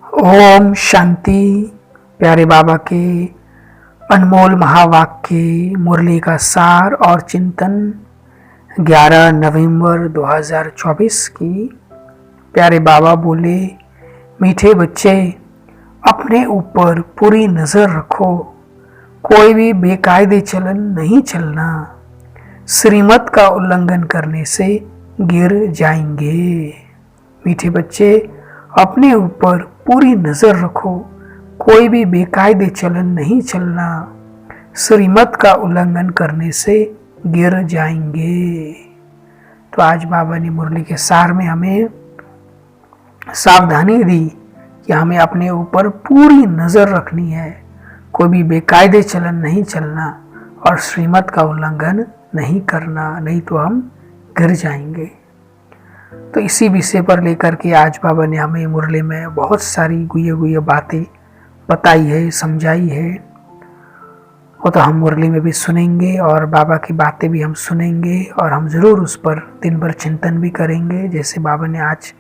ओम शांति। प्यारे बाबा के अनमोल महावाक्य मुरली का सार और चिंतन 11 नवंबर 2024 की। प्यारे बाबा बोले, मीठे बच्चे, अपने ऊपर पूरी नज़र रखो, कोई भी बेकायदे चलन नहीं चलना, श्रीमत का उल्लंघन करने से गिर जाएंगे। मीठे बच्चे, अपने ऊपर पूरी नज़र रखो, कोई भी बेकायदे चलन नहीं चलना, श्रीमत का उल्लंघन करने से गिर जाएंगे। तो आज बाबा ने मुरली के सार में हमें सावधानी दी कि हमें अपने ऊपर पूरी नज़र रखनी है, कोई भी बेकायदे चलन नहीं चलना और श्रीमत का उल्लंघन नहीं करना, नहीं तो हम गिर जाएंगे। तो इसी विषय पर लेकर के आज बाबा ने हमें मुरली में बहुत सारी गुये बातें बताई है, समझाई है। वो तो हम मुरली में भी सुनेंगे और बाबा की बातें भी हम सुनेंगे और हम ज़रूर उस पर दिन भर चिंतन भी करेंगे। जैसे बाबा ने आज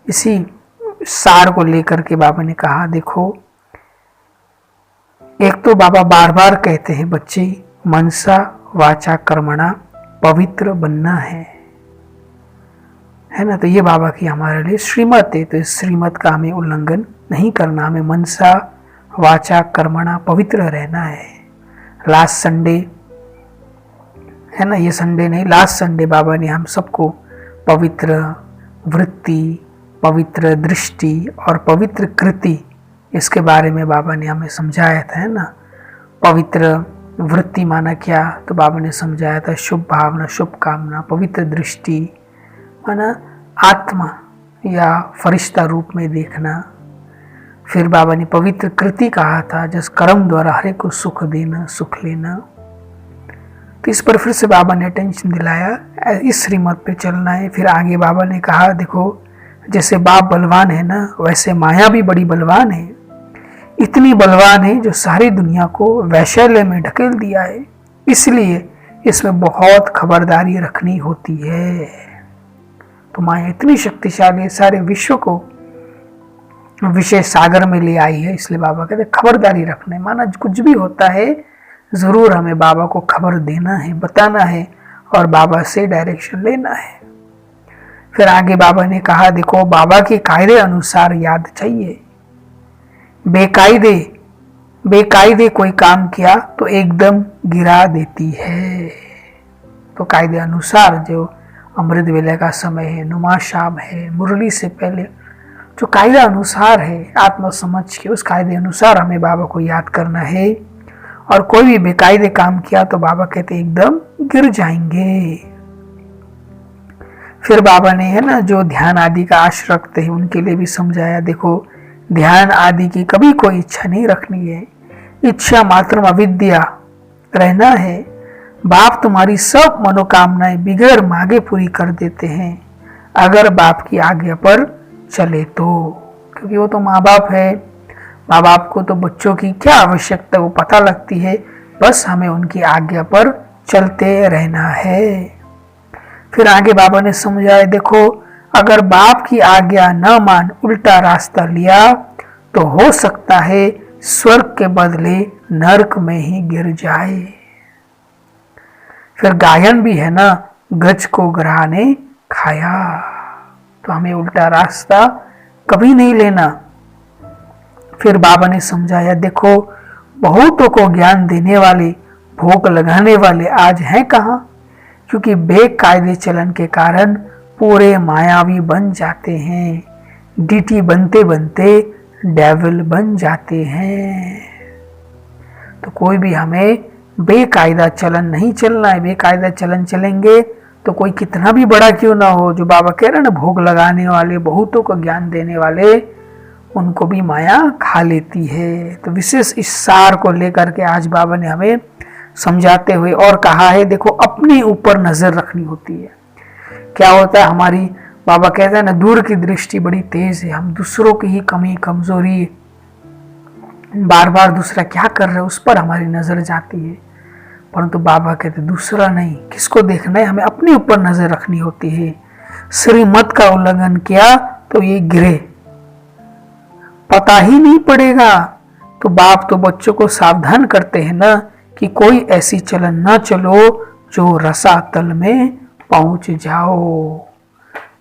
इसी सार को लेकर के बाबा ने कहा, देखो, एक तो बाबा बार बार कहते हैं बच्चे, मनसा वाचा कर्मणा पवित्र बनना है ना। तो ये बाबा की हमारे लिए श्रीमत है, तो इस श्रीमत का हमें उल्लंघन नहीं करना, हमें मनसा वाचा कर्मणा पवित्र रहना है। लास्ट संडे है ना, ये संडे नहीं, लास्ट संडे बाबा ने हम सबको पवित्र वृत्ति, पवित्र दृष्टि और पवित्र कृति, इसके बारे में बाबा ने हमें समझाया था, है ना। पवित्र वृत्ति माना क्या, तो बाबा ने समझाया था शुभ भावना, शुभ कामना। पवित्र दृष्टि माना आत्मा या फरिश्ता रूप में देखना। फिर बाबा ने पवित्र कृति कहा था, जिस कर्म द्वारा हर एक को सुख देना, सुख लेना। तो इस पर फिर से बाबा ने अटेंशन दिलाया, इस श्रीमत पे चलना है। फिर आगे बाबा ने कहा, देखो, जैसे बाप बलवान है ना, वैसे माया भी बड़ी बलवान है। इतनी बलवान है जो सारी दुनिया को वैशल्य में ढकेल दिया है, इसलिए इसमें बहुत खबरदारी रखनी होती है। तो माया इतनी शक्तिशाली है, सारे विश्व को विषय सागर में ले आई है, इसलिए बाबा कहते खबरदारी रखना है। माना कुछ भी होता है जरूर हमें बाबा को खबर देना है, बताना है और बाबा से डायरेक्शन लेना है। फिर आगे बाबा ने कहा, देखो, बाबा के कायदे अनुसार याद चाहिए। बेकायदे कोई काम किया तो एकदम गिरा देती है। तो कायदे अनुसार जो अमृत वेला का समय है, नुमा शाम है, मुरली से पहले जो कायदे अनुसार है, आत्मा समझ के उस कायदे अनुसार हमें बाबा को याद करना है। और कोई भी बेकायदे काम किया तो बाबा कहते एकदम गिर जाएंगे। फिर बाबा ने, है ना, जो ध्यान आदि का आश रखते हैं उनके लिए भी समझाया, देखो, ध्यान आदि की कभी कोई इच्छा नहीं रखनी है, इच्छा मात्र अविद्या रहना है। बाप तुम्हारी सब मनोकामनाएं बिगड़ मांगे पूरी कर देते हैं अगर बाप की आज्ञा पर चले तो, क्योंकि वो तो माँ बाप है। माँ बाप को तो बच्चों की क्या आवश्यकता वो पता लगती है, बस हमें उनकी आज्ञा पर चलते रहना है। फिर आगे बाबा ने समझाया, देखो, अगर बाप की आज्ञा न मान उल्टा रास्ता लिया तो हो सकता है स्वर्ग के बदले नरक में ही गिर जाए। फिर गायन भी है ना, गज को ग्राह ने खाया। तो हमें उल्टा रास्ता कभी नहीं लेना। फिर बाबा ने समझाया, देखो, बहुतों को ज्ञान देने वाले, भोग लगाने वाले आज हैं कहाँ, क्योंकि बेकायदे चलन के कारण पूरे मायावी बन जाते हैं, डीटी बनते बनते डेविल बन जाते हैं। तो कोई भी हमें बेकायदा चलन नहीं चलना है। बेकायदा चलन चलेंगे तो कोई कितना भी बड़ा क्यों ना हो, जो बाबा कह रहे हैं ना, भोग लगाने वाले, बहुतों को ज्ञान देने वाले, उनको भी माया खा लेती है। तो विशेष इस सार को लेकर के आज बाबा ने हमें समझाते हुए और कहा है, देखो, अपने ऊपर नजर रखनी होती है। क्या होता है, हमारी बाबा कहते हैं ना, दूर की दृष्टि बड़ी तेज है। हम दूसरों की ही कमी, कमजोरी, बार बार दूसरा क्या कर रहा है उस पर हमारी नजर जाती है। परंतु बाबा कहते दूसरा नहीं, किसको देखना है, हमें अपने ऊपर नजर रखनी होती है। श्रीमत का उल्लंघन किया तो ये गिरे, पता ही नहीं पड़ेगा। तो बाप तो बच्चों को सावधान करते हैं ना कि कोई ऐसी चलन ना चलो जो रसातल में पहुंच जाओ।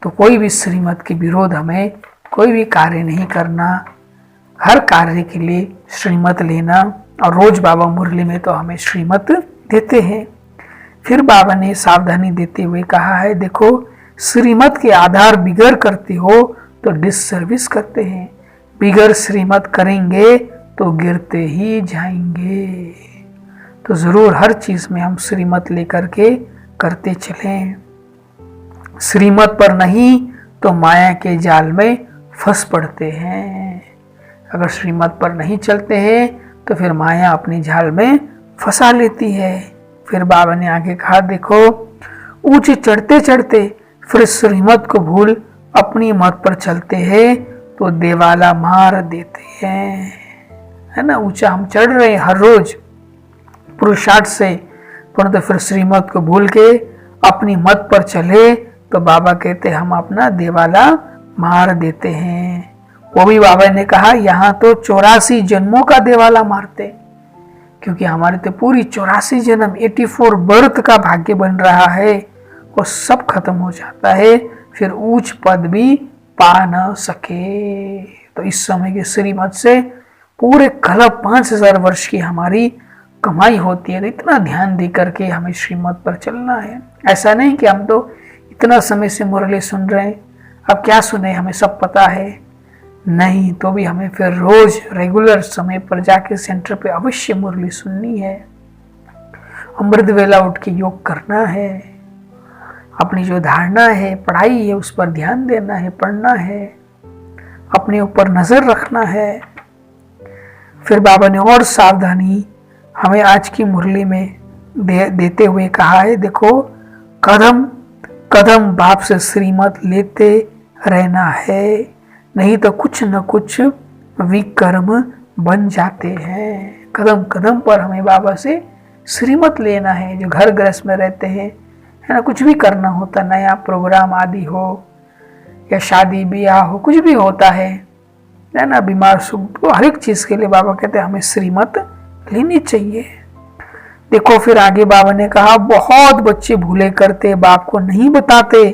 तो कोई भी श्रीमत के विरोध हमें कोई भी कार्य नहीं करना, हर कार्य के लिए श्रीमत लेना। और रोज बाबा मुरली में तो हमें श्रीमत देते हैं। फिर बाबा ने सावधानी देते हुए कहा है, देखो श्रीमत के आधार बिगड़ करते हो तो डिससर्विस करते हैं, बिगड़ श्रीमत करेंगे तो गिरते ही जाएंगे। तो जरूर हर चीज में हम श्रीमत लेकर के करते चलें। श्रीमत पर नहीं तो माया के जाल में फंस पड़ते हैं। अगर श्रीमत पर नहीं चलते हैं तो फिर माया अपने जाल में फंसा लेती है। फिर बाबा ने आगे कहा, देखो ऊंचे चढ़ते चढ़ते फिर श्रीमत को भूल अपनी मत पर चलते हैं तो देवाला मार देते हैं। है ना, ऊंचा हम चढ़ रहे हैं हर रोज पुरुषार्थ से, परंतु फिर श्रीमत को भूल के अपनी मत पर चले तो बाबा कहते हम अपना देवाला मार देते हैं। वो भी बाबा ने कहा यहाँ तो 84 जन्मों का देवाला मारते, क्योंकि हमारे तो पूरी 84 जन्म 84 बर्थ का भाग्य बन रहा है, वो सब खत्म हो जाता है, फिर ऊंच पद भी पा न सके। तो इस समय के श्रीमत से पूरे कलप 5000 वर्ष की हमारी कमाई होती है। तो इतना ध्यान दे करके हमें श्रीमत पर चलना है। ऐसा नहीं कि हम तो इतना समय से मुरली सुन रहे हैं, अब क्या सुने, हमें सब पता है। नहीं, तो भी हमें फिर रोज रेगुलर समय पर जाके सेंटर पे अवश्य मुरली सुननी है। अमृत वेला उठ के योग करना है, अपनी जो धारणा है, पढ़ाई है, उस पर ध्यान देना है, पढ़ना है, अपने ऊपर नजर रखना है। फिर बाबा ने और सावधानी हमें आज की मुरली में देते हुए कहा है, देखो कदम कदम बाप से श्रीमत लेते रहना है, नहीं तो कुछ न कुछ विकर्म बन जाते हैं। कदम कदम पर हमें बाबा से श्रीमत लेना है। जो घर गृहस्थ में रहते हैं, है ना, कुछ भी करना होता, नया प्रोग्राम आदि हो या शादी ब्याह हो, कुछ भी होता है ना, बीमार सुख, तो हर एक चीज के लिए बाबा कहते हैं हमें श्रीमत लेनी चाहिए। देखो फिर आगे बाबा ने कहा, बहुत बच्चे भूले करते, बाप को नहीं बताते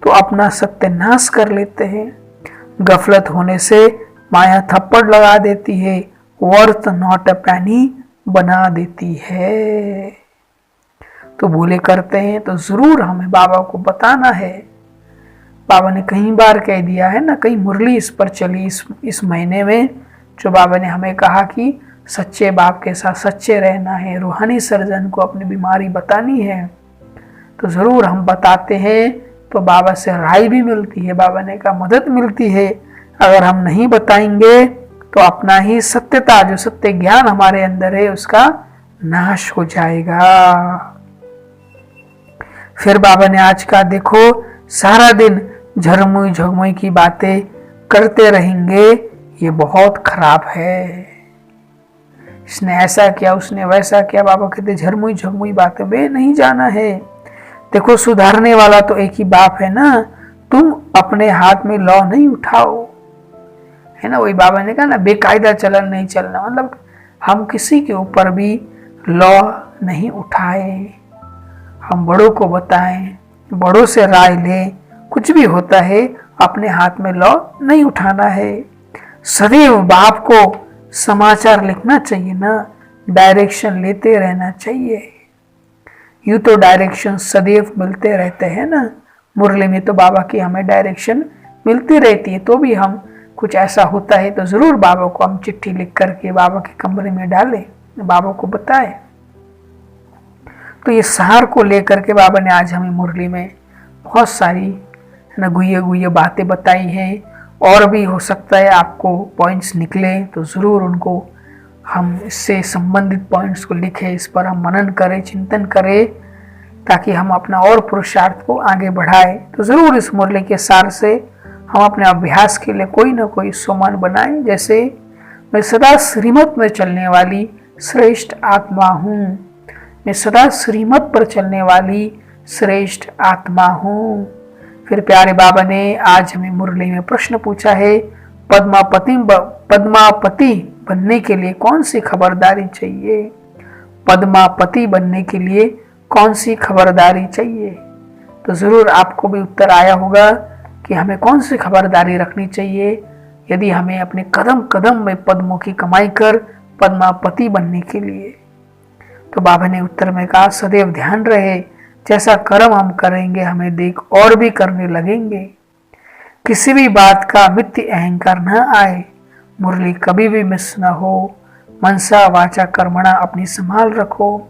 तो अपना सत्यानाश कर लेते हैं। गफलत होने से माया थप्पड़ लगा देती है, वर्थ नॉट अ पैनी बना देती है। तो भूले करते हैं तो जरूर हमें बाबा को बताना है। बाबा ने कई बार कह दिया है ना, कई मुरली इस पर चली इस महीने में, जो बाबा ने हमें कहा कि सच्चे बाप के साथ सच्चे रहना है, रूहानी सर्जन को अपनी बीमारी बतानी है। तो जरूर हम बताते हैं तो बाबा से राय भी मिलती है, बाबा ने कहा मदद मिलती है। अगर हम नहीं बताएंगे तो अपना ही सत्यता, जो सत्य ज्ञान हमारे अंदर है, उसका नाश हो जाएगा। फिर बाबा ने आज का देखो, सारा दिन झरमुई झगमुई की बातें करते रहेंगे, ये बहुत खराब है। इसने ऐसा किया, उसने वैसा किया, बाबा कहते झरमुई झगमुई बातें बे नहीं जाना है। देखो सुधारने वाला तो एक ही बाप है ना, तुम अपने हाथ में लॉ नहीं उठाओ, है ना। वही बाबा ने कहा ना, बेकायदा चलन नहीं चलना, मतलब हम किसी के ऊपर भी लॉ नहीं उठाए, हम बड़ों को बताएं, बड़ों से राय लें, कुछ भी होता है अपने हाथ में लॉ नहीं उठाना है। सदैव बाप को समाचार लिखना चाहिए ना, डायरेक्शन लेते रहना चाहिए। यूं तो डायरेक्शन सदैव मिलते रहते हैं ना, मुरली में तो बाबा की हमें डायरेक्शन मिलती रहती है। तो भी हम कुछ ऐसा होता है तो जरूर बाबा को हम चिट्ठी लिख करके बाबा के कमरे में डालें, बाबा को बताएं। तो ये सार को लेकर के बाबा ने आज हमें मुरली में बहुत सारी ना गुये गुये बातें बताई हैं। और भी हो सकता है आपको पॉइंट्स निकले तो ज़रूर उनको हम इससे संबंधित पॉइंट्स को लिखें, इस पर हम मनन करें, चिंतन करें, ताकि हम अपना और पुरुषार्थ को आगे बढ़ाएं। तो ज़रूर इस मुरली के सार से हम अपने अभ्यास के लिए कोई ना कोई सोमान बनाएं। जैसे मैं सदा श्रीमत में चलने वाली श्रेष्ठ आत्मा हूँ, मैं सदा श्रीमत पर चलने वाली श्रेष्ठ आत्मा हूँ। फिर प्यारे बाबा ने आज हमें मुरली में प्रश्न पूछा है, पद्मापति बनने के लिए कौन सी खबरदारी चाहिए? पद्मापति बनने के लिए कौन सी खबरदारी चाहिए? तो जरूर आपको भी उत्तर आया होगा कि हमें कौन सी खबरदारी रखनी चाहिए यदि हमें अपने कदम कदम में पद्मों की कमाई कर पद्मापति बनने के लिए। तो बाबा ने उत्तर में कहा, सदैव ध्यान रहे जैसा कर्म हम करेंगे हमें देख और भी करने लगेंगे। किसी भी बात का मिथ्य अहंकार न आए, मुरली कभी भी मिस न हो, मनसा वाचा कर्मणा अपनी संभाल रखो।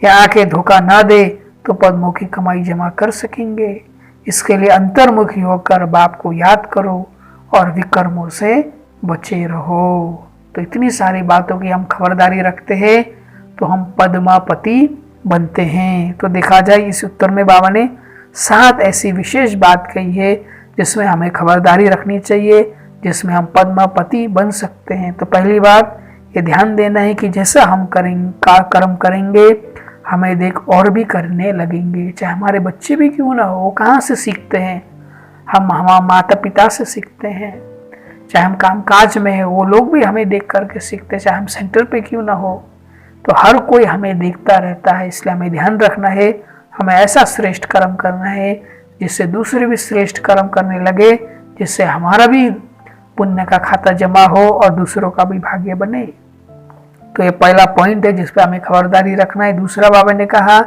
या आंखें धोखा ना दे तो पद्मों की कमाई जमा कर सकेंगे। इसके लिए अंतर्मुखी होकर बाप को याद करो और विकर्मों से बचे रहो। तो इतनी सारी बातों की हम खबरदारी रखते हैं तो हम पद्मापति बनते हैं। तो देखा जाए इस उत्तर में बाबा ने 7 ऐसी विशेष बात कही है जिसमें हमें खबरदारी रखनी चाहिए, जिसमें हम पद्मापति बन सकते हैं। तो पहली बात ये ध्यान देना है कि जैसा हम कर्म करेंगे हमें देख और भी करने लगेंगे। चाहे हमारे बच्चे भी क्यों ना हो, कहाँ से सीखते हैं? हम हमारे माता पिता से सीखते हैं। चाहे हम काम काज में है वो लोग भी हमें देख करके सीखते हैं, चाहे हम सेंटर पे क्यों ना हो। तो हर कोई हमें देखता रहता है, इसलिए हमें ध्यान रखना है, हमें ऐसा श्रेष्ठ कर्म करना है जिससे दूसरे भी श्रेष्ठ कर्म करने लगे, जिससे हमारा भी पुण्य का खाता जमा हो और दूसरों का भी भाग्य बने। तो ये पहला पॉइंट है जिस पर हमें खबरदारी रखना है। दूसरा बाबा ने कहा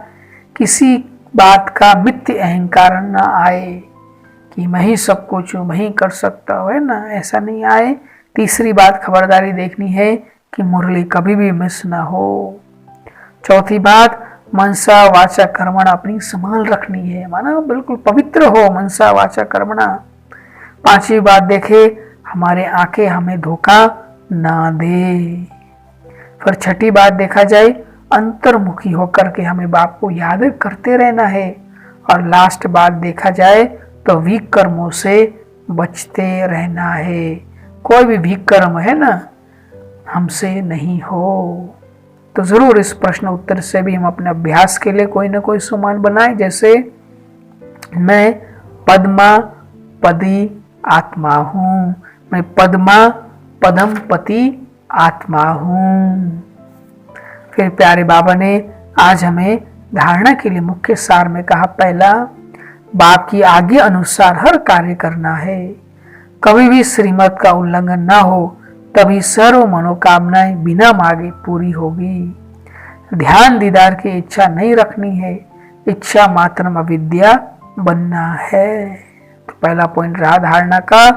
किसी बात का मिथ्य अहंकार न आए कि मैं ही सब कुछ हूँ, मैं ही कर सकता हूँ, है ना, ऐसा नहीं आए। तीसरी बात खबरदारी देखनी है कि मुरली कभी भी मिस ना हो। चौथी बात मनसा वाचा कर्मणा अपनी संभाल रखनी है, माना बिल्कुल पवित्र हो मनसा वाचा कर्मणा। पांचवी बात देखे हमारे आंखें हमें धोखा ना दे। फिर छठी बात देखा जाए अंतर्मुखी होकर के हमें बाप को याद करते रहना है। और लास्ट बात देखा जाए तो विकर्मों से बचते रहना है। कोई भी विकर्म है ना हमसे नहीं हो। तो जरूर इस प्रश्न उत्तर से भी हम अपने अभ्यास के लिए कोई ना कोई सामान बनाए, जैसे मैं पद्मा पदी आत्मा हूं, मैं पद्मा पदम पति आत्मा हूं। फिर प्यारे बाबा ने आज हमें धारणा के लिए मुख्य सार में कहा, पहला बाप की आज्ञा अनुसार हर कार्य करना है, कभी भी श्रीमत का उल्लंघन ना हो, तभी सर्व मनोकामनाएं बिना मांगे पूरी होगी। ध्यान दीदार की इच्छा नहीं रखनी है, इच्छा मात्र अविद्या बनना है। तो पहला पॉइंट रहा धारणा का,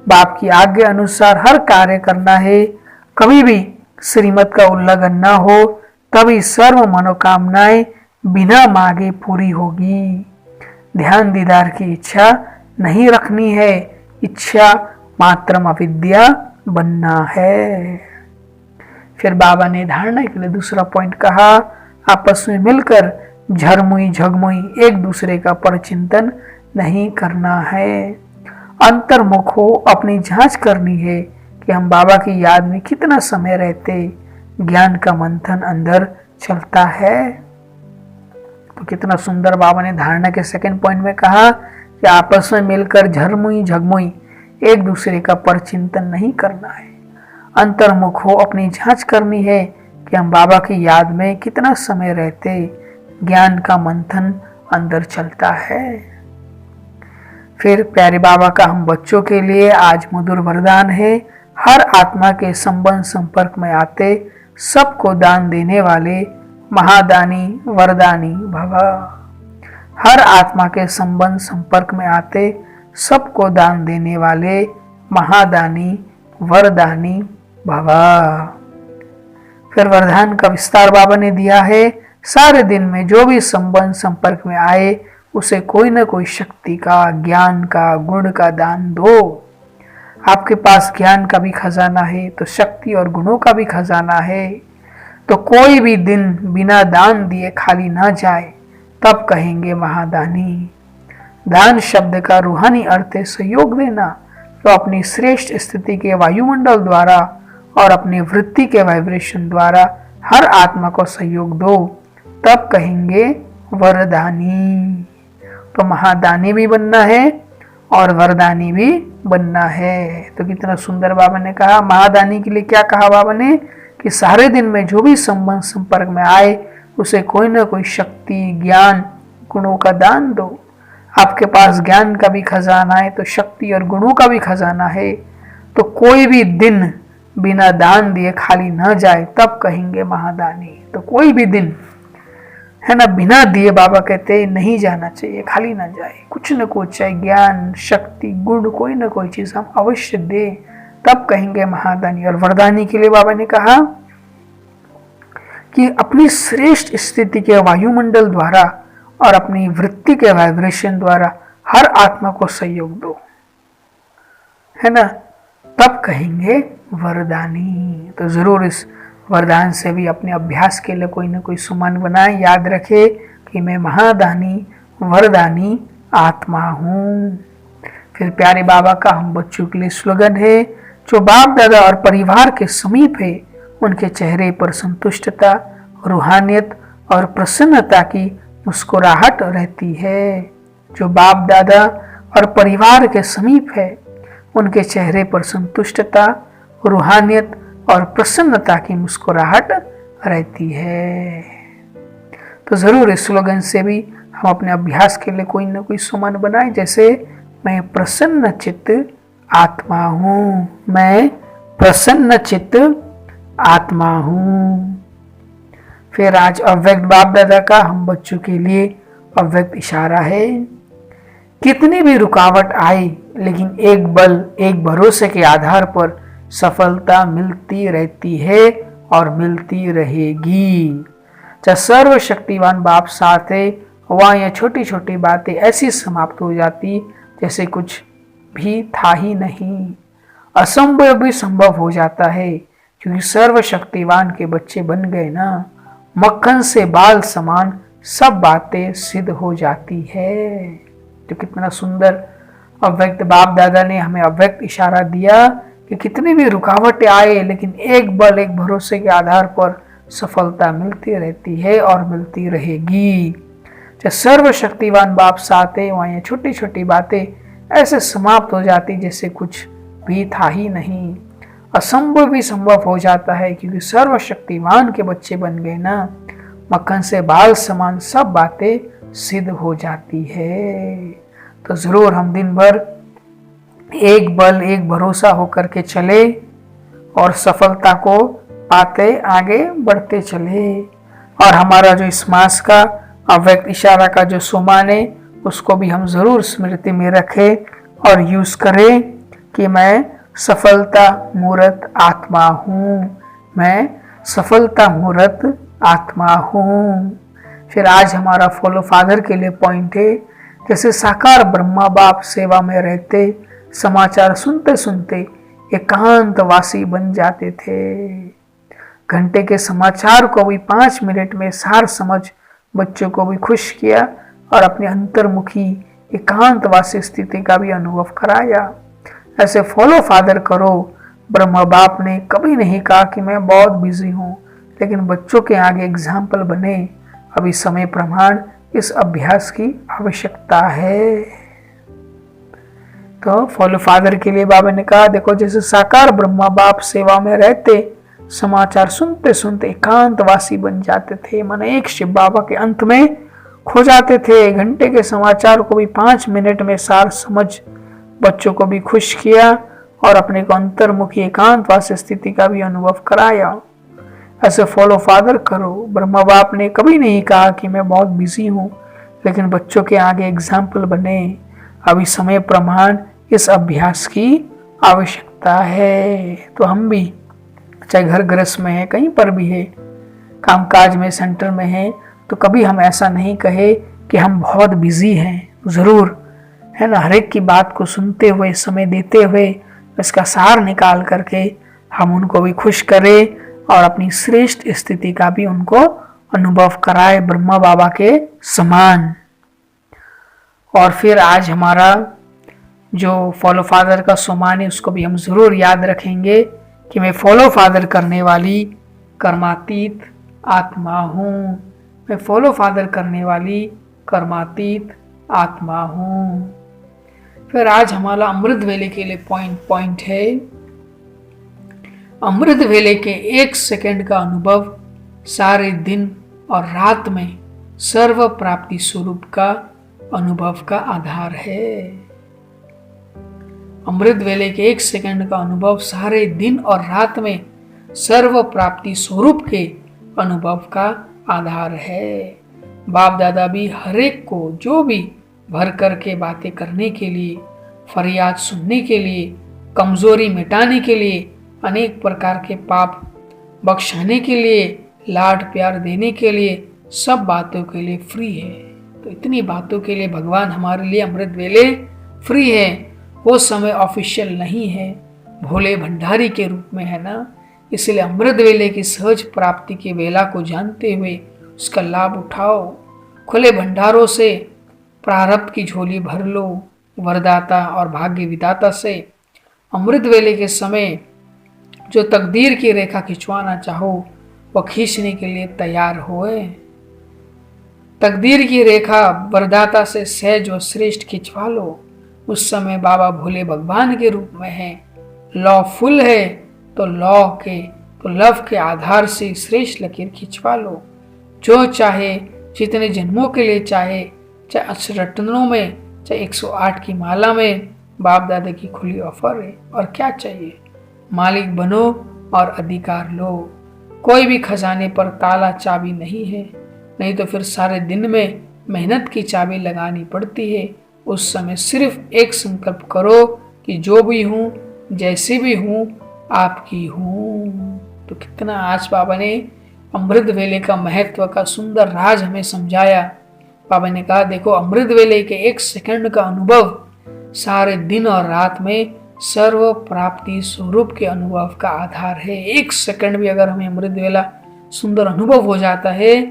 बाप की आज्ञा अनुसार हर कार्य करना है, कभी भी श्रीमत का उल्लंघन ना हो, तभी सर्व मनोकामनाएं बिना मांगे पूरी होगी। ध्यान दीदार की इच्छा नहीं रखनी है, इच्छा मात्र अविद्या बनना है। फिर बाबा ने धारणा के लिए दूसरा पॉइंट कहा, आपस में मिलकर झरमुई झगमुई एक दूसरे का परचिंतन नहीं करना है। अंतर्मुख हो अपनी जांच करनी है कि हम बाबा की याद में कितना समय रहते, ज्ञान का मंथन अंदर चलता है। तो कितना सुंदर बाबा ने धारणा के सेकंड पॉइंट में कहा कि आपस में मिलकर झरमुई झगमुई एक दूसरे का परचिंतन नहीं करना है। अंतर्मुख हो अपनी जांच करनी है कि हम बाबा की याद में कितना समय रहते, ज्ञान का मंथन अंदर चलता है। फिर प्यारे बाबा का हम बच्चों के लिए आज मधुर वरदान है, हर आत्मा के संबंध संपर्क में आते सबको दान देने वाले महादानी वरदानी भव। हर आत्मा के संबंध संपर्क में आते सबको दान देने वाले महादानी वरदानी भव। फिर वरदान का विस्तार बाबा ने दिया है, सारे दिन में जो भी संबंध संपर्क में आए उसे कोई न कोई शक्ति का, ज्ञान का, गुण का दान दो। आपके पास ज्ञान का भी खजाना है तो शक्ति और गुणों का भी खजाना है। तो कोई भी दिन बिना दान दिए खाली ना जाए, तब कहेंगे महादानी। दान शब्द का रूहानी अर्थ है सहयोग देना। तो अपनी श्रेष्ठ स्थिति के वायुमंडल द्वारा और अपनी वृत्ति के वाइब्रेशन द्वारा हर आत्मा को सहयोग दो, तब कहेंगे वरदानी। तो महादानी भी बनना है और वरदानी भी बनना है। तो कितना सुंदर बाबा ने कहा। महादानी के लिए क्या कहा बाबा ने कि सारे दिन में जो भी संबंध संपर्क में आए उसे कोई ना कोई शक्ति, ज्ञान, गुणों का दान दो। आपके पास ज्ञान का भी खजाना है तो शक्ति और गुणों का भी खजाना है, तो कोई भी दिन बिना दान दिए खाली न जाए, तब कहेंगे महादानी। तो कोई भी दिन है ना बिना दिए बाबा कहते नहीं जाना चाहिए, खाली ना जाए। कुछ न कुछ चाहे ज्ञान, शक्ति, गुण, कोई ना कोई चीज हम अवश्य दे, तब कहेंगे महादानी। और वरदानी के लिए बाबा ने कहा कि अपनी श्रेष्ठ स्थिति के वायुमंडल द्वारा और अपनी वृत्ति के वाइब्रेशन द्वारा हर आत्मा को सहयोग दो, है ना, तब कहेंगे वरदानी। तो जरूर इस वरदान से भी अपने अभ्यास के लिए कोई ना कोई सुमन बनाए। याद रखे कि मैं महादानी वरदानी आत्मा हूं। फिर प्यारे बाबा का हम बच्चों के लिए स्लोगन है, जो बाप दादा और परिवार के समीप है उनके चेहरे पर संतुष्टता, रूहानियत और प्रसन्नता की मुस्कुराहट रहती है। जो बाप दादा और परिवार के समीप है उनके चेहरे पर संतुष्टता, रूहानियत और प्रसन्नता की मुस्कुराहट रहती है। तो जरूर इस स्लोगन से भी हम अपने अभ्यास के लिए कोई ना कोई सुमन बनाए, जैसे मैं प्रसन्न चित्त आत्मा हूं, मैं प्रसन्न चित्त आत्मा हूं। फिर आज अव्यक्त बाप दादा का हम बच्चों के लिए अव्यक्त इशारा है। कितनी भी रुकावट आए लेकिन एक बल, एक भरोसे के आधार पर सफलता मिलती रहती है और मिलती रहेगी। जब सर्वशक्तिवान बाप साथ है वहां ये छोटी छोटी बातें ऐसी समाप्त हो जाती जैसे कुछ भी था ही नहीं। असंभव भी संभव हो जाता है क्योंकि सर्वशक्तिवान के बच्चे बन गए ना, मक्खन से बाल समान सब बातें सिद्ध हो जाती है। तो कितना सुंदर अव्यक्त बाप दादा ने हमें अव्यक्त इशारा दिया कि कितनी भी रुकावटें आए लेकिन एक बल, एक भरोसे के आधार पर सफलता मिलती रहती है और मिलती रहेगी। जब सर्वशक्तिवान बाप साथ है वहां ये छोटी छोटी बातें ऐसे समाप्त हो जाती जैसे कुछ भी था ही नहीं। असंभव भी संभव हो जाता है क्योंकि सर्वशक्तिवान के बच्चे बन गए ना, मक्खन से बाल समान सब बातें सिद्ध हो जाती है। तो जरूर हम दिन भर एक बल, एक भरोसा होकर के चले और सफलता को पाते आगे बढ़ते चले। और हमारा जो इस मास का अव्यक्त इशारा का जो सुमान है उसको भी हम जरूर स्मृति में रखें और यूज करें कि मैं सफलता मूर्त आत्मा हूँ, मैं सफलता मूर्त आत्मा हूँ। फिर आज हमारा फॉलो फादर के लिए पॉइंट है, जैसे साकार ब्रह्मा बाप सेवा में रहते समाचार सुनते सुनते एकांतवासी बन जाते थे। घंटे के समाचार को भी 5 मिनट में सार समझ बच्चों को भी खुश किया और अपने अंतर्मुखी एकांतवासी स्थिति का भी अनुभव कराया। ऐसे फॉलो फादर करो। ब्रह्मा बाप ने कभी नहीं कहा कि मैं बहुत बिजी हूँ, लेकिन बच्चों के आगे एग्जाम्पल बने। अभी समय प्रमाण इस अभ्यास की आवश्यकता है। तो फॉलो फादर के लिए बाबा ने कहा, देखो जैसे साकार ब्रह्मा बाप सेवा में रहते समाचार सुनते सुनते एकांतवासी बन जाते थे, माने एक शिव बाबा के अंत में खो जाते थे। घंटे के समाचार को भी 5 मिनट में सार समझ बच्चों को भी खुश किया और अपने को अंतर्मुखी एकांतवासी स्थिति का भी अनुभव कराया। ऐसे फॉलो फादर करो। ब्रह्मा बाप ने कभी नहीं कहा कि मैं बहुत बिजी हूँ, लेकिन बच्चों के आगे एग्जाम्पल बने। अभी समय प्रमाण इस अभ्यास की आवश्यकता है। तो हम भी चाहे घर गृहस्थ में है, कहीं पर भी है, कामकाज में, सेंटर में है, तो कभी हम ऐसा नहीं कहे कि हम बहुत बिजी हैं। जरूर है ना, हर एक की बात को सुनते हुए, समय देते हुए, इसका सार निकाल करके हम उनको भी खुश करें और अपनी श्रेष्ठ स्थिति का भी उनको अनुभव कराए ब्रह्मा बाबा के समान। और फिर आज हमारा जो फॉलो फादर का सम्मान है उसको भी हम जरूर याद रखेंगे कि मैं फॉलो फादर करने वाली कर्मातीत आत्मा हूँ, मैं फॉलो फादर करने वाली कर्मातीत आत्मा हूँ। फिर आज हमारा अमृत वेले के लिए पॉइंट है, अमृत वेले के 1 सेकंड का अनुभव सारे दिन और रात में सर्व प्राप्ति स्वरूप का अनुभव का आधार है। अमृत वेले के 1 सेकंड का अनुभव सारे दिन और रात में सर्व प्राप्ति स्वरूप के अनुभव का आधार है। बाप दादा भी हर एक को जो भी भर करके बातें करने के लिए, फरियाद सुनने के लिए, कमजोरी मिटाने के लिए, अनेक प्रकार के पाप बख्शाने के लिए, लाड प्यार देने के लिए, सब बातों के लिए फ्री है। तो इतनी बातों के लिए भगवान हमारे लिए अमृत वेले फ्री है। वो समय ऑफिशियल नहीं है, भोले भंडारी के रूप में है ना। इसलिए अमृत वेले की सहज प्राप्ति की वेला को जानते हुए उसका लाभ उठाओ। खुले भंडारों से प्रारब्ध की झोली भर लो। वरदाता और भाग्य विदाता से अमृत वेले के समय जो तकदीर की रेखा खिंचवाना चाहो वह खींचने के लिए तैयार होए। तकदीर की रेखा वरदाता से सहज व श्रेष्ठ खिंचवा लो। उस समय बाबा भोले भगवान के रूप में है। लॉ फुल है तो लव के आधार से श्रेष्ठ लकीर खिंचवा लो। जो चाहे, जितने जन्मों के लिए चाहे रत्नों में, चाहे 108 की माला में, बाप दादा की खुली ऑफर है। और क्या चाहिए? मालिक बनो और अधिकार लो। कोई भी खजाने पर ताला चाबी नहीं है, नहीं तो फिर सारे दिन में मेहनत की चाबी लगानी पड़ती है। उस समय सिर्फ एक संकल्प करो कि जो भी हूँ, जैसे भी हूँ, आपकी हूँ। तो कितना आज बाबा ने अमृत वेले का महत्व का सुंदर राज हमें समझाया। बाबा ने कहा देखो, अमृत वेले के 1 सेकंड का अनुभव सारे दिन और रात में सर्व प्राप्ति स्वरूप के अनुभव का आधार है। 1 सेकंड भी अगर हमें अमृत वेला सुंदर अनुभव हो जाता है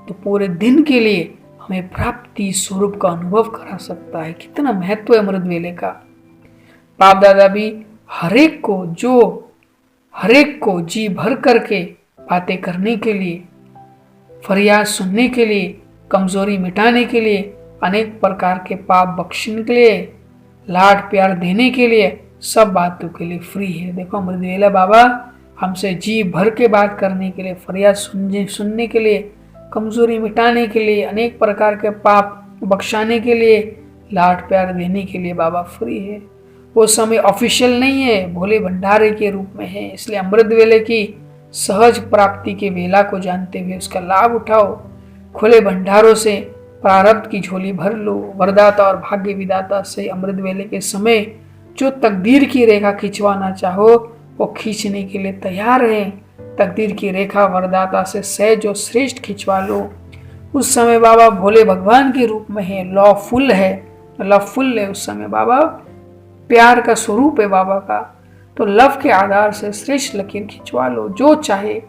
तो पूरे दिन के लिए हमें प्राप्ति स्वरूप का अनुभव करा सकता है। कितना महत्व है अमृत वेले का। बाप दादा भी हरेक को जी भर करके बातें करने के लिए, फरियाद सुनने के लिए, कमजोरी मिटाने के लिए, अनेक प्रकार के पाप बख्शने के लिए, लाड प्यार देने के लिए, सब बातों के लिए फ्री है। देखो अमृत वेला बाबा हमसे जी भर के बात करने के लिए, फरियाद सुनने के लिए, कमजोरी मिटाने के लिए, अनेक प्रकार के पाप बख्शाने के लिए, लाड प्यार देने के लिए बाबा फ्री है। वो समय ऑफिशियल नहीं है, भोले भंडारे के रूप में है। इसलिए अमृत वेले की सहज प्राप्ति के वेला को जानते हुए उसका लाभ उठाओ। खुले भंडारों से प्रारब्ध की झोली भर लो। वरदाता और भाग्य विदाता से अमृत वेले के समय जो तकदीर की रेखा खिंचवाना चाहो वो खींचने के लिए तैयार है। तकदीर की रेखा वरदाता से सहज और श्रेष्ठ खिंचवा लो। उस समय बाबा भोले भगवान के रूप में है। लॉ फुल है उस समय बाबा प्यार का स्वरूप है बाबा का। तो लव के आधार से श्रेष्ठ लकीर खिंचवा लो। जो चाहे,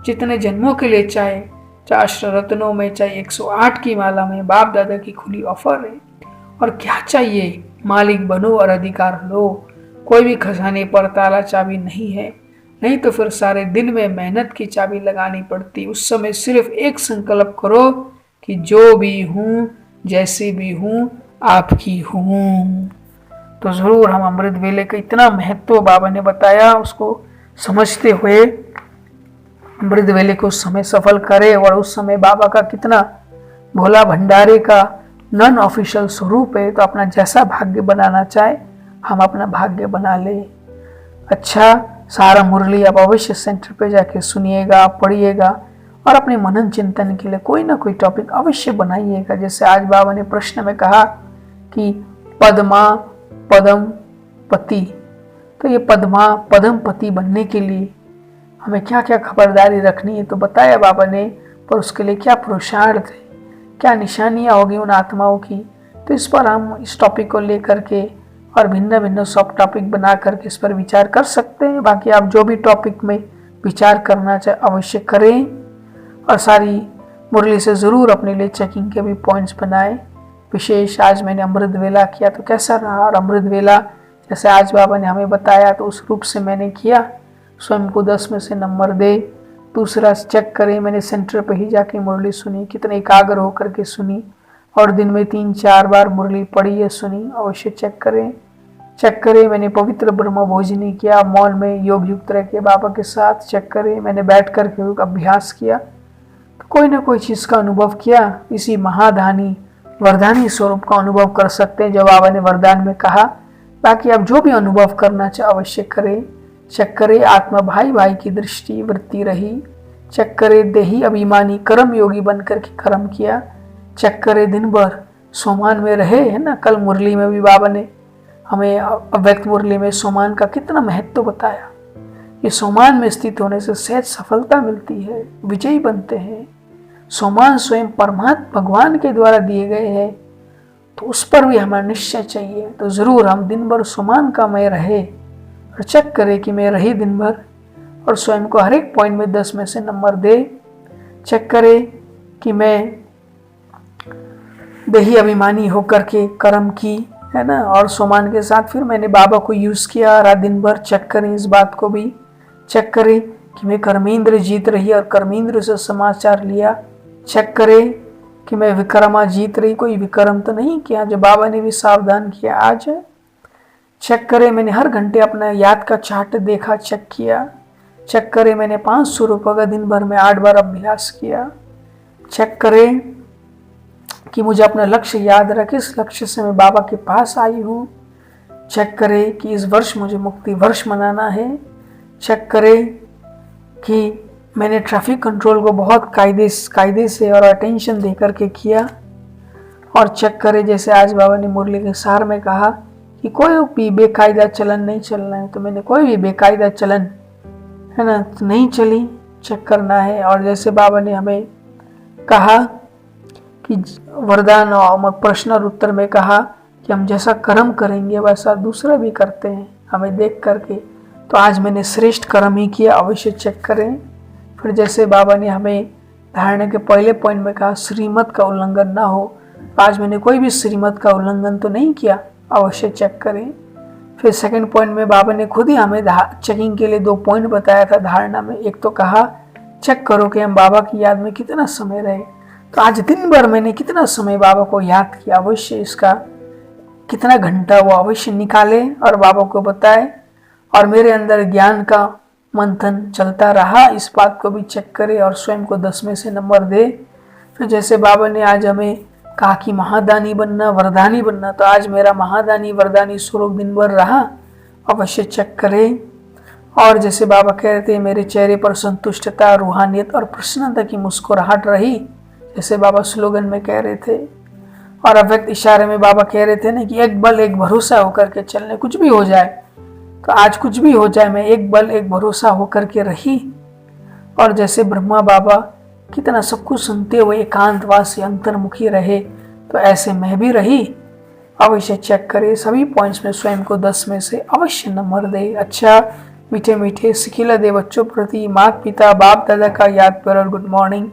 जितने जन्मों के लिए चाहे रत्नों में, चाहे 108 की माला में, बाप दादा की खुली ऑफर है। और क्या चाहिए? मालिक बनो और अधिकार लो। कोई भी खजाने पर ताला चाबी नहीं है, नहीं तो फिर सारे दिन में मेहनत की चाबी लगानी पड़ती। उस समय सिर्फ एक संकल्प करो कि जो भी हूँ, जैसे भी हूँ, आपकी हूँ। तो जरूर हम अमृत वेले का इतना महत्व बाबा ने बताया, उसको समझते हुए अमृत वेले को उस समय सफल करें। और उस समय बाबा का कितना भोला भंडारे का नॉन ऑफिशियल स्वरूप है। तो अपना जैसा भाग्य बनाना चाहे हम अपना भाग्य बना ले। अच्छा, सारा मुरली आप अवश्य सेंटर पे जाके सुनिएगा, पढ़िएगा और अपने मनन चिंतन के लिए कोई ना कोई टॉपिक अवश्य बनाइएगा। जैसे आज बाबा ने प्रश्न में कहा कि पद्मा पदम पति, तो ये पद्मा पदम पति बनने के लिए हमें क्या क्या खबरदारी रखनी है तो बताया बाबा ने। पर उसके लिए क्या पुरुषार्थ है, क्या निशानियां होगी उन आत्माओं की। तो इस पर हम इस टॉपिक को लेकर के और भिन्न भिन्न सब टॉपिक बना करके इस पर विचार कर सकते हैं। बाकी आप जो भी टॉपिक में विचार करना चाहे अवश्य करें और सारी मुरली से ज़रूर अपने लिए चेकिंग के भी पॉइंट्स बनाएं। विशेष आज मैंने अमृत वेला किया तो कैसा रहा, और अमृत वेला जैसे आज बाबा ने हमें बताया तो उस रूप से मैंने किया। स्वयं को 10 में से नंबर दे। दूसरा चेक करें, मैंने सेंटर पे ही जाके मुरली सुनी, कितने एकाग्र होकर के सुनी, और दिन में 3-4 बार मुरली पढ़ी या सुनी, अवश्य चेक करें। मैंने पवित्र ब्रह्म भोजनी किया, मौन में योग युक्त रह के बाबा के साथ। चेक करें मैंने बैठ कर के अभ्यास किया, तो कोई ना कोई चीज़ का अनुभव किया। इसी महादानी वरदानी स्वरूप का अनुभव कर सकते हैं जो बाबा ने वरदान में कहा। बाकी आप जो भी अनुभव करना चाहे अवश्य करें। चेक करें आत्मा भाई भाई की दृष्टि वृत्ति रही। चेक करें देही अभिमानी कर्म योगी बनकर के कर्म किया। चेक करें दिन भर सोमान में रहे, है ना। कल मुरली में भी बाबा ने हमें अव्यक्त मुरली में सोमान का कितना महत्व बताया। ये सोमान में स्थित होने से सहज सफलता मिलती है, विजयी बनते हैं। सोमान स्वयं परमात्मा भगवान के द्वारा दिए गए हैं, तो उस पर भी हमारा निश्चय चाहिए। तो जरूर हम दिन भर सोमान का मैं रहे और चेक करें कि मैं रही दिन भर, और स्वयं को हर एक पॉइंट में 10 में से नंबर दे। चेक करें कि मैं देही अभिमानी होकर के कर्म की, है ना, और सोमान के साथ फिर मैंने बाबा को यूज किया रात दिन भर। चेक करें इस बात को भी। चेक करें कि मैं कर्मेंद्र जीत रही और कर्मेंद्र से समाचार लिया। चेक करें कि मैं विक्रमा जीत रही, कोई विक्रम तो नहीं किया, जो बाबा ने भी सावधान किया आज। चेक करें मैंने हर घंटे अपना याद का चार्ट देखा, चेक किया। चेक करें मैंने 500 रुपये का दिन भर में 8 बार अभ्यास किया। चेक करें कि मुझे अपना लक्ष्य याद रखे, इस लक्ष्य से मैं बाबा के पास आई हूँ। चेक करें कि इस वर्ष मुझे मुक्ति वर्ष मनाना है। चेक करें कि मैंने ट्रैफिक कंट्रोल को बहुत कायदे से और अटेंशन दे करके किया। और चेक करें जैसे आज बाबा ने मुरली के सार में कहा कि कोई भी बेकायदा चलन नहीं चलना है, तो मैंने कोई भी बेकायदा चलन, है ना, तो नहीं चली। चेक करना है। और जैसे बाबा ने हमें कहा कि वरदान और प्रश्न और उत्तर में कहा कि हम जैसा कर्म करेंगे वैसा दूसरा भी करते हैं हमें देख करके, तो आज मैंने श्रेष्ठ कर्म ही किया, अवश्य चेक करें। फिर जैसे बाबा ने हमें धारणा के पहले पॉइंट में कहा श्रीमत का उल्लंघन ना हो, आज मैंने कोई भी श्रीमत का उल्लंघन तो नहीं किया, अवश्य चेक करें। फिर सेकंड पॉइंट में बाबा ने खुद ही हमें चेकिंग के लिए 2 पॉइंट बताया था धारणा में। एक तो कहा चेक करो कि हम बाबा की याद में कितना समय रहे, तो आज दिन भर मैंने कितना समय बाबा को याद किया, अवश्य इसका कितना घंटा वो अवश्य निकाले और बाबा को बताए। और मेरे अंदर ज्ञान का मंथन चलता रहा, इस बात को भी चेक करे और स्वयं को 10 में से नंबर दे। फिर जैसे बाबा ने आज हमें कहा कि महादानी बनना वरदानी बनना, तो आज मेरा महादानी वरदानी स्वरूप दिन भर रहा, अवश्य चेक करें। और जैसे बाबा कह रहे थे मेरे चेहरे पर संतुष्टता रूहानियत और प्रसन्नता की मुस्कुराहट रही, जैसे बाबा स्लोगन में कह रहे थे। और अव्यक्त इशारे में बाबा कह रहे थे ना कि एक बल एक भरोसा होकर के चलने, कुछ भी हो जाए, तो आज कुछ भी हो जाए मैं एक बल एक भरोसा होकर के रही। और जैसे ब्रह्मा बाबा कितना सब कुछ सुनते हुए एकांतवास से अंतर्मुखी रहे, तो ऐसे मैं भी रही, अवश्य चेक करे। सभी पॉइंट्स में स्वयं को 10 में से अवश्य नंबर दे। अच्छा मीठे मीठे सिखिला दे बच्चों प्रति माता पिता बाप दादा का याद पर और गुड मॉर्निंग।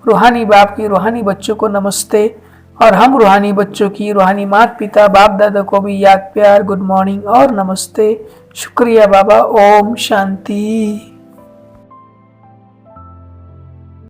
रूहानी बाप की रूहानी बच्चों को नमस्ते, और हम रूहानी बच्चों की रूहानी माता पिता बाप दादा को भी याद प्यार गुड मॉर्निंग और नमस्ते। शुक्रिया बाबा। ओम शांति।